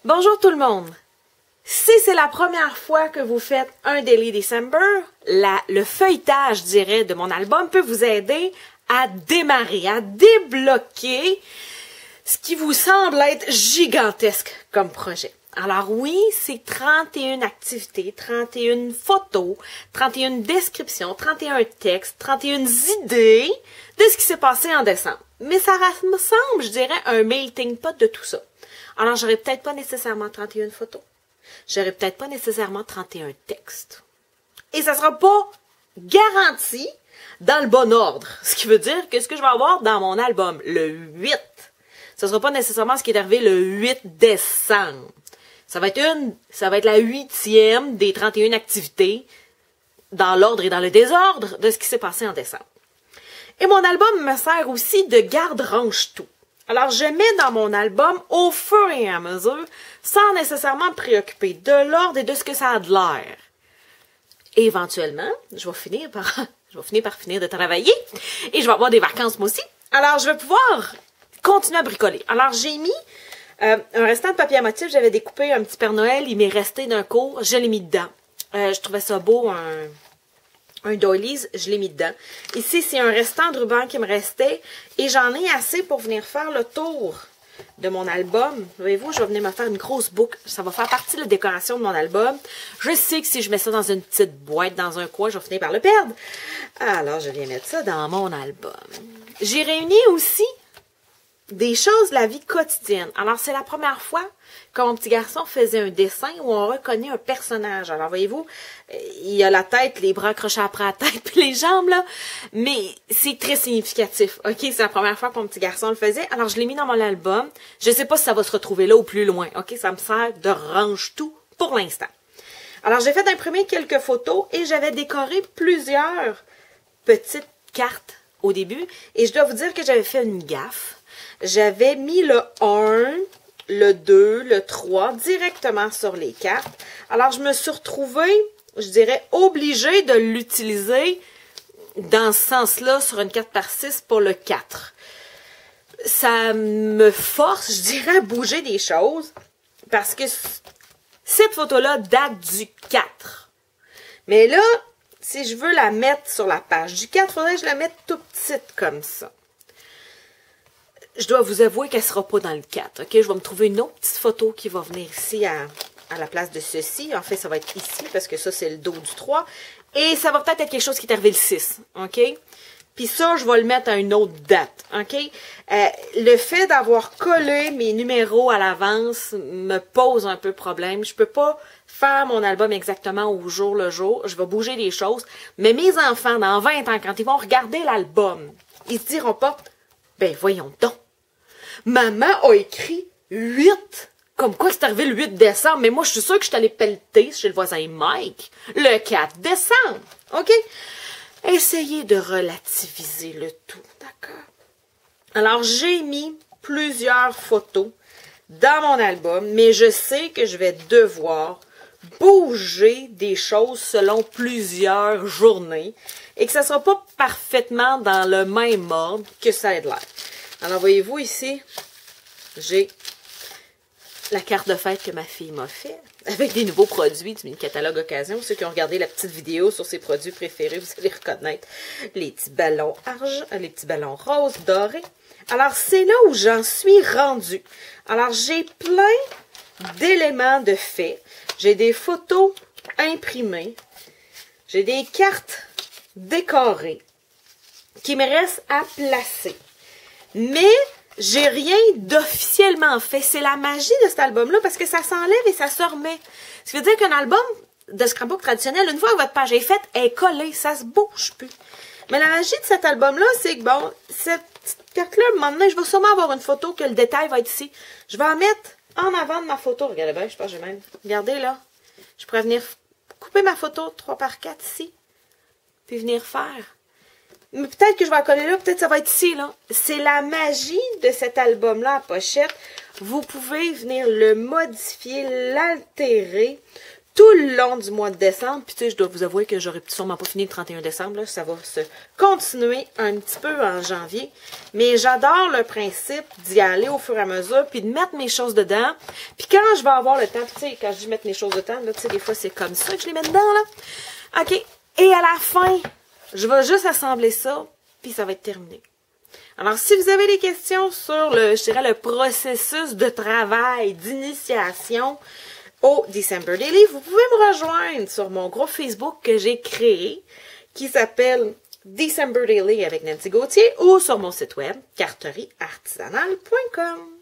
Bonjour tout le monde! Si c'est la première fois que vous faites un Daily December, le feuilletage, je dirais, de mon album peut vous aider à démarrer, à débloquer ce qui vous semble être gigantesque comme projet. Alors oui, c'est 31 activités, 31 photos, 31 descriptions, 31 textes, 31 idées de ce qui s'est passé en décembre. Mais ça ressemble, je dirais, à un melting pot de tout ça. Alors, j'aurais peut-être pas nécessairement 31 photos. J'aurais peut-être pas nécessairement 31 textes. Et ça sera pas garanti dans le bon ordre. Ce qui veut dire que ce que je vais avoir dans mon album, le 8, ce sera pas nécessairement ce qui est arrivé le 8 décembre. Ça va être la 8e des 31 activités dans l'ordre et dans le désordre de ce qui s'est passé en décembre. Et mon album me sert aussi de garde-range-tout. Alors, je mets dans mon album au fur et à mesure, sans nécessairement me préoccuper de l'ordre et de ce que ça a de l'air. Et éventuellement, je vais finir par finir de travailler et je vais avoir des vacances moi aussi. Alors, je vais pouvoir continuer à bricoler. Alors, j'ai mis un restant de papier à motif. J'avais découpé un petit Père Noël. Il m'est resté d'un cours. Je l'ai mis dedans. Je trouvais ça beau, un doilies, je l'ai mis dedans. Ici, c'est un restant de ruban qui me restait et j'en ai assez pour venir faire le tour de mon album. Voyez-vous, je vais venir me faire une grosse boucle. Ça va faire partie de la décoration de mon album. Je sais que si je mets ça dans une petite boîte, dans un coin, je vais finir par le perdre. Alors, je viens mettre ça dans mon album. J'ai réuni aussi des choses de la vie quotidienne. Alors, c'est la première fois que mon petit garçon faisait un dessin où on reconnaît un personnage. Alors, voyez-vous, il a la tête, les bras accrochés après la tête, puis les jambes, là. Mais c'est très significatif, OK? C'est la première fois que mon petit garçon le faisait. Alors, je l'ai mis dans mon album. Je sais pas si ça va se retrouver là ou plus loin, OK? Ça me sert de range-tout pour l'instant. Alors, j'ai fait imprimer quelques photos et j'avais décoré plusieurs petites cartes au début. Et je dois vous dire que j'avais fait une gaffe. J'avais mis le 1, le 2, le 3 directement sur les cartes. Alors, je me suis retrouvée, je dirais, obligée de l'utiliser dans ce sens-là sur une carte par 6 pour le 4. Ça me force, je dirais, à bouger des choses parce que cette photo-là date du 4. Mais là, si je veux la mettre sur la page du 4, il faudrait que je la mette tout petite comme ça. Je dois vous avouer qu'elle ne sera pas dans le 4, OK? Je vais me trouver une autre petite photo qui va venir ici à la place de ceci. En fait, ça va être ici parce que ça, c'est le dos du 3. Et ça va peut-être être quelque chose qui est arrivé le 6, OK? Puis ça, je vais le mettre à une autre date, OK? Le fait d'avoir collé mes numéros à l'avance me pose un peu problème. Je peux pas faire mon album exactement au jour le jour. Je vais bouger les choses. Mais mes enfants, dans 20 ans, quand ils vont regarder l'album, ils se diront pas, ben voyons donc. Maman a écrit 8. Comme quoi c'est arrivé le 8 décembre. Mais moi, je suis sûre que je suis allée pelleter chez le voisin Mike le 4 décembre. OK? Essayez de relativiser le tout. D'accord? Alors, j'ai mis plusieurs photos dans mon album, mais je sais que je vais devoir bouger des choses selon plusieurs journées et que ça ne sera pas parfaitement dans le même ordre que ça a de l'air. Alors, voyez-vous ici, j'ai la carte de fête que ma fille m'a fait avec des nouveaux produits du mini-catalogue occasion. Ceux qui ont regardé la petite vidéo sur ses produits préférés, vous allez reconnaître les petits ballons les petits ballons roses, dorés. Alors, c'est là où j'en suis rendue. Alors, j'ai plein d'éléments de fait. J'ai des photos imprimées. J'ai des cartes décorées qui me restent à placer. Mais j'ai rien d'officiellement fait. C'est la magie de cet album-là parce que ça s'enlève et ça se remet. Ce qui veut dire qu'un album de scrapbook traditionnel, une fois que votre page est faite, elle est collée, ça se bouge plus. Mais la magie de cet album-là, c'est que bon, cette petite carte-là, maintenant, je vais sûrement avoir une photo que le détail va être ici. Je vais en mettre en avant de ma photo. Regardez bien, je pense que j'ai même... Regardez là. Je pourrais venir couper ma photo 3x4 ici. Puis venir faire. Mais peut-être que je vais en coller là, peut-être que ça va être ici, là. C'est la magie de cet album-là à pochette. Vous pouvez venir le modifier, l'altérer, tout le long du mois de décembre. Puis tu sais, je dois vous avouer que j'aurais sûrement pas fini le 31 décembre. Là. Ça va se continuer un petit peu en janvier. Mais j'adore le principe d'y aller au fur et à mesure, puis de mettre mes choses dedans. Puis quand je vais avoir le temps, tu sais, quand je dis mettre mes choses dedans, là, tu sais, des fois c'est comme ça que je les mets dedans, là. OK. Et à la fin, je vais juste assembler ça, puis ça va être terminé. Alors, si vous avez des questions sur je dirais, le processus de travail, d'initiation au December Daily, vous pouvez me rejoindre sur mon groupe Facebook que j'ai créé, qui s'appelle December Daily avec Nancy Gauthier, ou sur mon site web, carterieartisanale.com.